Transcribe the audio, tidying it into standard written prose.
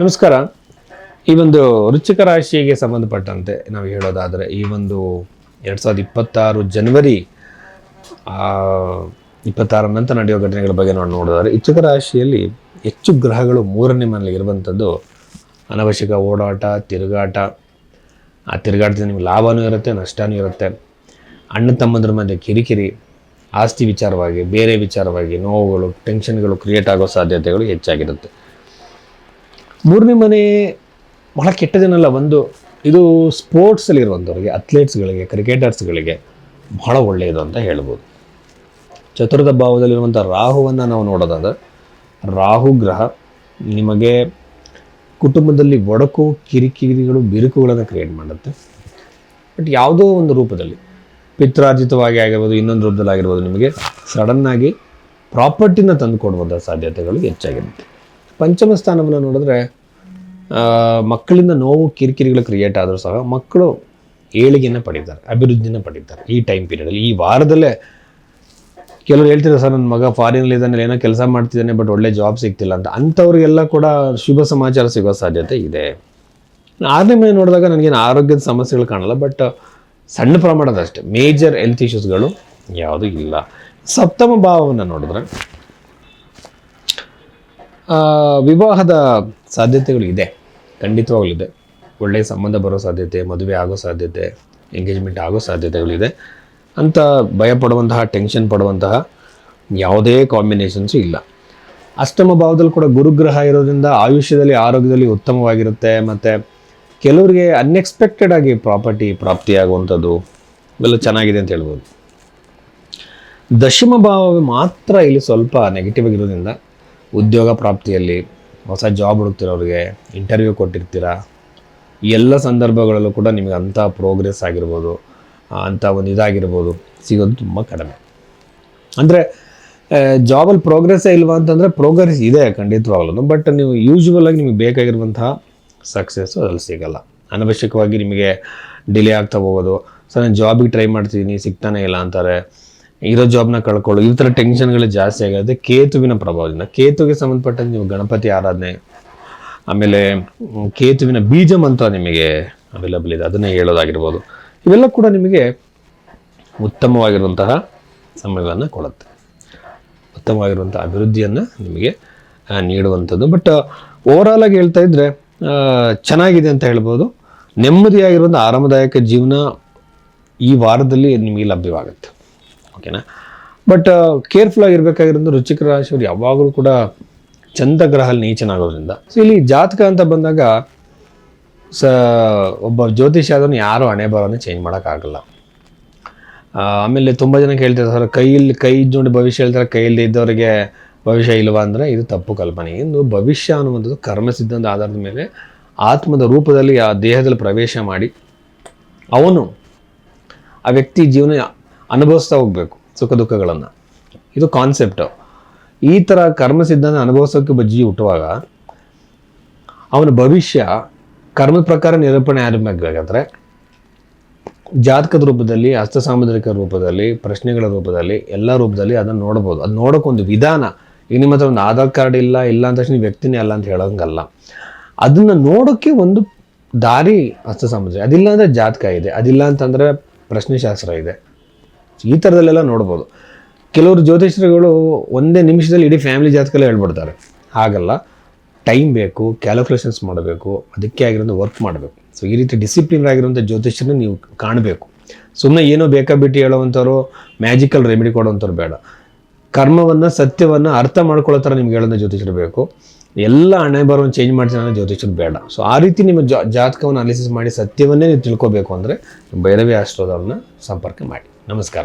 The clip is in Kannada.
ನಮಸ್ಕಾರ. ಈ ಒಂದು ವೃಶ್ಚಿಕ ರಾಶಿಗೆ ಸಂಬಂಧಪಟ್ಟಂತೆ ನಾವು ಹೇಳೋದಾದರೆ ಈ ಒಂದು 2026 ಜನವರಿ 26 ನಂತರ ನಡೆಯುವ ಘಟನೆಗಳ ಬಗ್ಗೆ ನಾವು ನೋಡೋದಾದರೆ ವೃಶ್ಚಿಕ ರಾಶಿಯಲ್ಲಿ ಹೆಚ್ಚು ಗ್ರಹಗಳು 3ನೇ ಮನೆಯಲ್ಲಿ ಇರುವಂಥದ್ದು ಅನವಶ್ಯಕ ಓಡಾಟ, ತಿರುಗಾಟ. ಆ ತಿರುಗಾಟದಿಂದ ನಿಮಗೆ ಲಾಭವೂ ಇರುತ್ತೆ, ನಷ್ಟವೂ ಇರುತ್ತೆ. ಅಣ್ಣ ತಮ್ಮಂದ್ರ ಮಧ್ಯೆ ಕಿರಿಕಿರಿ, ಆಸ್ತಿ ವಿಚಾರವಾಗಿ, ಬೇರೆ ವಿಚಾರವಾಗಿ ನೋವುಗಳು, ಟೆನ್ಷನ್ಗಳು ಕ್ರಿಯೇಟ್ ಆಗೋ ಸಾಧ್ಯತೆಗಳು ಹೆಚ್ಚಾಗಿರುತ್ತೆ. 3ನೇ ಮನೆ ಬಹಳ ಕೆಟ್ಟದೇನಲ್ಲ. ಇದು ಸ್ಪೋರ್ಟ್ಸಲ್ಲಿ ಇರುವಂಥವ್ರಿಗೆ, ಅಥ್ಲೇಟ್ಸ್ಗಳಿಗೆ, ಕ್ರಿಕೆಟರ್ಸ್ಗಳಿಗೆ ಬಹಳ ಒಳ್ಳೆಯದು ಅಂತ ಹೇಳ್ಬೋದು. ಚತುರ್ಥ ಭಾವದಲ್ಲಿರುವಂಥ ರಾಹುವನ್ನು ನಾವು ನೋಡೋದಾದರೆ, ರಾಹು ಗ್ರಹ ನಿಮಗೆ ಕುಟುಂಬದಲ್ಲಿ ಒಡಕು, ಕಿರಿಕಿರಿಗಳು, ಬಿರುಕುಗಳನ್ನು ಕ್ರಿಯೇಟ್ ಮಾಡುತ್ತೆ. ಬಟ್ ಯಾವುದೋ ಒಂದು ರೂಪದಲ್ಲಿ ಪಿತ್ರಾರ್ಜಿತವಾಗಿ ಆಗಿರ್ಬೋದು, ಇನ್ನೊಂದು ರೂಪದಲ್ಲಿ ಆಗಿರ್ಬೋದು, ನಿಮಗೆ ಸಡನ್ನಾಗಿ ಪ್ರಾಪರ್ಟಿನ ತಂದು ಕೊಡುವಂಥ ಸಾಧ್ಯತೆಗಳು ಹೆಚ್ಚಾಗಿರುತ್ತೆ. ಪಂಚಮ ಸ್ಥಾನವನ್ನು ನೋಡಿದ್ರೆ ಮಕ್ಕಳಿಂದ ನೋವು, ಕಿರಿಕಿರಿಗಳು ಕ್ರಿಯೇಟ್ ಆದರೂ ಸಹ ಮಕ್ಕಳು ಏಳಿಗೆಯನ್ನು ಪಡೀತಾರೆ, ಅಭಿವೃದ್ಧಿನ ಪಡೀತಾರೆ. ಈ ಟೈಮ್ ಪೀರಿಯಡಲ್ಲಿ, ಈ ವಾರದಲ್ಲೇ ಕೆಲವರು ಹೇಳ್ತಿದ್ದಾರೆ, ಸರ್ ನನ್ನ ಮಗ ಫಾರಿನಲ್ಲಿದ್ದಾನೆ, ಏನೋ ಕೆಲಸ ಮಾಡ್ತಿದ್ದಾನೆ, ಬಟ್ ಒಳ್ಳೆ ಜಾಬ್ ಸಿಗ್ತಿಲ್ಲ ಅಂತ. ಅಂಥವ್ರಿಗೆಲ್ಲ ಕೂಡ ಶುಭ ಸಮಾಚಾರ ಸಿಗೋ ಸಾಧ್ಯತೆ ಇದೆ. 6ನೇ ಮನೆ ನೋಡಿದಾಗ ನನಗೇನು ಆರೋಗ್ಯದ ಸಮಸ್ಯೆಗಳು ಕಾಣಲ್ಲ, ಬಟ್ ಸಣ್ಣ ಪ್ರಮಾಣದಷ್ಟೇ, ಮೇಜರ್ ಹೆಲ್ತ್ ಇಶ್ಯೂಸ್ಗಳು ಯಾವುದೂ ಇಲ್ಲ. ಸಪ್ತಮ ಭಾವವನ್ನು ನೋಡಿದ್ರೆ ವಿವಾಹದ ಸಾಧ್ಯತೆಗಳು ಇದೆ, ಖಂಡಿತವಾಗಲಿದೆ. ಒಳ್ಳೆಯ ಸಂಬಂಧ ಬರೋ ಸಾಧ್ಯತೆ, ಮದುವೆ ಆಗೋ ಸಾಧ್ಯತೆ, ಎಂಗೇಜ್ಮೆಂಟ್ ಆಗೋ ಸಾಧ್ಯತೆಗಳಿದೆ ಅಂತ ಭಯಪಡುವಂತಹ, ಟೆನ್ಷನ್ ಪಡುವಂತಹ ಯಾವುದೇ ಕಾಂಬಿನೇಷನ್ಸು ಇಲ್ಲ. ಅಷ್ಟಮ ಭಾವದಲ್ಲಿ ಕೂಡ ಗುರುಗ್ರಹ ಇರೋದ್ರಿಂದ ಆಯುಷ್ಯದಲ್ಲಿ, ಆರೋಗ್ಯದಲ್ಲಿ ಉತ್ತಮವಾಗಿರುತ್ತೆ. ಮತ್ತು ಕೆಲವರಿಗೆ ಅನ್ಎಕ್ಸ್ಪೆಕ್ಟೆಡ್ ಆಗಿ ಪ್ರಾಪರ್ಟಿ ಪ್ರಾಪ್ತಿಯಾಗುವಂಥದ್ದು ಇವೆಲ್ಲ ಚೆನ್ನಾಗಿದೆ ಅಂತ ಹೇಳ್ಬೋದು. ದಶಮ ಭಾವ ಮಾತ್ರ ಇಲ್ಲಿ ಸ್ವಲ್ಪ ನೆಗೆಟಿವ್ ಆಗಿರೋದ್ರಿಂದ ಉದ್ಯೋಗ ಪ್ರಾಪ್ತಿಯಲ್ಲಿ, ಹೊಸ ಜಾಬ್ ಹುಡುಕ್ತಿರೋರಿಗೆ, ಇಂಟರ್ವ್ಯೂ ಕೊಟ್ಟಿರ್ತೀರ, ಈ ಎಲ್ಲ ಸಂದರ್ಭಗಳಲ್ಲೂ ಕೂಡ ನಿಮಗೆ ಅಂಥ ಪ್ರೋಗ್ರೆಸ್ ಆಗಿರ್ಬೋದು, ಅಂಥ ಒಂದು ಇದಾಗಿರ್ಬೋದು ಸಿಗೋದು ತುಂಬ ಕಡಿಮೆ. ಅಂದರೆ ಜಾಬಲ್ಲಿ ಪ್ರೋಗ್ರೆಸ್ಸೇ ಇಲ್ವಾ ಅಂತಂದರೆ ಪ್ರೋಗ್ರೆಸ್ ಇದೆ ಖಂಡಿತವಾಗ್ಲೂ, ಬಟ್ ನೀವು ಯೂಶ್ವಲಾಗಿ ನಿಮಗೆ ಬೇಕಾಗಿರುವಂತಹ ಸಕ್ಸಸ್ಸು ಅದ್ರಲ್ಲಿ ಸಿಗೋಲ್ಲ. ಅನವಶ್ಯಕವಾಗಿ ನಿಮಗೆ ಡಿಲೇ ಆಗ್ತಾ ಹೋಗೋದು. ಸರ್ ನಾನು ಜಾಬಿಗೆ ಟ್ರೈ ಮಾಡ್ತಿದ್ದೀನಿ, ಸಿಗ್ತಾನೆ ಇಲ್ಲ ಅಂತಾರೆ, ಇರೋ ಜಾಬ್ನ ಕಳ್ಕೊಳ್ಳೋ, ಈ ಥರ ಟೆನ್ಷನ್ಗಳು ಜಾಸ್ತಿ ಆಗಿರುತ್ತೆ ಕೇತುವಿನ ಪ್ರಭಾವದಿಂದ. ಕೇತುವಿಗೆ ಸಂಬಂಧಪಟ್ಟಂತೆ ನೀವು ಗಣಪತಿ ಆರಾಧನೆ, ಆಮೇಲೆ ಕೇತುವಿನ ಬೀಜ ಮಂತ್ರ ನಿಮಗೆ ಅವೈಲಬಲ್ ಇದೆ, ಅದನ್ನೇ ಹೇಳೋದಾಗಿರ್ಬೋದು. ಇವೆಲ್ಲ ಕೂಡ ನಿಮಗೆ ಉತ್ತಮವಾಗಿರುವಂತಹ ಸಮಯಗಳನ್ನು ಕೊಡುತ್ತೆ, ಉತ್ತಮವಾಗಿರುವಂಥ ಅಭಿವೃದ್ಧಿಯನ್ನು ನಿಮಗೆ ನೀಡುವಂಥದ್ದು. ಬಟ್ ಓವರಾಲ್ ಆಗಿ ಹೇಳ್ತಾ ಇದ್ದರೆ ಚೆನ್ನಾಗಿದೆ ಅಂತ ಹೇಳ್ಬೋದು. ನೆಮ್ಮದಿಯಾಗಿರುವಂಥ ಆರಾಮದಾಯಕ ಜೀವನ ಈ ವಾರದಲ್ಲಿ ನಿಮಗೆ ಲಭ್ಯವಾಗುತ್ತೆ. ಓಕೆನಾ? ಬಟ್ ಕೇರ್ಫುಲ್ ಆಗಿರಬೇಕಾಗಿರೋದು ವೃಶ್ಚಿಕ ರಾಶಿಯವರು ಯಾವಾಗಲೂ ಕೂಡ ಚಂದ್ರಗ್ರಹಲ್ಲಿ ನೀಚನಾಗೋದ್ರಿಂದ. ಸೊ ಇಲ್ಲಿ ಜಾತಕ ಅಂತ ಬಂದಾಗ ಒಬ್ಬ ಜ್ಯೋತಿಷ ಆದವನು ಯಾರೂ ಹಣೆ ಬರೋನೇ ಚೇಂಜ್ ಮಾಡೋಕ್ಕಾಗಲ್ಲ. ಆಮೇಲೆ ತುಂಬ ಜನ ಕೇಳ್ತಾರೆ, ಸರ್ ಕೈ ನೋಡಿ ಭವಿಷ್ಯ ಹೇಳ್ತಾರೆ, ಕೈಯಲ್ಲಿ ಇದ್ದವರಿಗೆ ಭವಿಷ್ಯ ಇಲ್ವಾ ಅಂದರೆ ಇದು ತಪ್ಪು ಕಲ್ಪನೆ. ಇನ್ನು ಭವಿಷ್ಯ ಅನ್ನುವಂಥದ್ದು ಕರ್ಮ ಸಿದ್ಧಾಂತ ಆಧಾರದ ಮೇಲೆ ಆತ್ಮದ ರೂಪದಲ್ಲಿ ಆ ದೇಹದಲ್ಲಿ ಪ್ರವೇಶ ಮಾಡಿ ಅವನು ಆ ವ್ಯಕ್ತಿ ಜೀವನ ಅನುಭವಿಸ್ತಾ ಹೋಗಬೇಕು, ಸುಖ ದುಃಖಗಳನ್ನು. ಇದು ಕಾನ್ಸೆಪ್ಟು. ಈ ಥರ ಕರ್ಮ ಸಿದ್ಧಾಂತ ಅನುಭವಿಸೋಕ್ಕೆ ಬಜ್ಜಿ ಹುಟ್ಟುವಾಗ ಅವನ ಭವಿಷ್ಯ ಕರ್ಮದ ಪ್ರಕಾರ ನಿರೂಪಣೆ ಆಗಬೇಕಾದ್ರೆ ಜಾತಕದ ರೂಪದಲ್ಲಿ, ಹಸ್ತ ಸಾಮುದ್ರಿಕ ರೂಪದಲ್ಲಿ, ಪ್ರಶ್ನೆಗಳ ರೂಪದಲ್ಲಿ, ಎಲ್ಲ ರೂಪದಲ್ಲಿ ಅದನ್ನು ನೋಡ್ಬೋದು. ಅದು ನೋಡೋಕ್ಕೊಂದು ವಿಧಾನ. ಈಗ ನಿಮ್ಮ ಹತ್ರ ಒಂದು ಆಧಾರ್ ಕಾರ್ಡ್ ಇಲ್ಲ ಅಂತ ತಕ್ಷಣ ವ್ಯಕ್ತಿನೇ ಅಲ್ಲ ಅಂತ ಹೇಳೋಂಗಲ್ಲ. ಅದನ್ನು ನೋಡೋಕ್ಕೆ ಒಂದು ದಾರಿ ಹಸ್ತ ಸಾಮುದ್ರಿಕ. ಅದಿಲ್ಲ ಅಂದರೆ ಜಾತಕ ಇದೆ, ಅದಿಲ್ಲ ಅಂತಂದರೆ ಪ್ರಶ್ನೆಶಾಸ್ತ್ರ ಇದೆ. ಈ ಥರದಲ್ಲೆಲ್ಲ ನೋಡ್ಬೋದು. ಕೆಲವರು ಜ್ಯೋತಿಷರುಗಳು ಒಂದೇ ನಿಮಿಷದಲ್ಲಿ ಇಡೀ ಫ್ಯಾಮಿಲಿ ಜಾತಕಲ್ಲೇ ಹೇಳ್ಬಿಡ್ತಾರೆ. ಹಾಗಲ್ಲ, ಟೈಮ್ ಬೇಕು, ಕ್ಯಾಲ್ಕುಲೇಷನ್ಸ್ ಮಾಡಬೇಕು, ಅದಕ್ಕೆ ಆಗಿರೋದು ವರ್ಕ್ ಮಾಡಬೇಕು. ಸೊ ಈ ರೀತಿ ಡಿಸಿಪ್ಲಿನ್ ಆಗಿರುವಂಥ ಜ್ಯೋತಿಷರನ್ನ ನೀವು ಕಾಣಬೇಕು. ಸುಮ್ಮನೆ ಏನೋ ಬೇಕಾಬಿಟ್ಟು ಹೇಳೋವಂಥವ್ರು, ಮ್ಯಾಜಿಕಲ್ ರೆಮಿಡಿ ಕೊಡೋವಂಥವ್ರು ಬೇಡ. ಕರ್ಮವನ್ನು, ಸತ್ಯವನ್ನು ಅರ್ಥ ಮಾಡ್ಕೊಳ್ಳೋ ಥರ ನಿಮ್ಗೆ ಹೇಳೋಂಥ ಜ್ಯೋತಿಷರು ಬೇಕು. ಎಲ್ಲ ಹಣೆ ಬರೋವನ್ನು ಚೇಂಜ್ ಮಾಡ್ತೀನಿ ಅನ್ನೋ ಜ್ಯೋತಿಷರು ಬೇಡ. ಸೊ ಆ ರೀತಿ ನಿಮ್ಮ ಜಾತಕವನ್ನು ಅನಾಲಿಸಿಸ್ ಮಾಡಿ ಸತ್ಯವನ್ನೇ ನೀವು ತಿಳ್ಕೊಬೇಕು ಅಂದರೆ ಭೈರವಿ ಆಸ್ಟ್ರೋದವ್ರನ್ನ ಸಂಪರ್ಕ ಮಾಡಿ. ನಮಸ್ಕಾರ.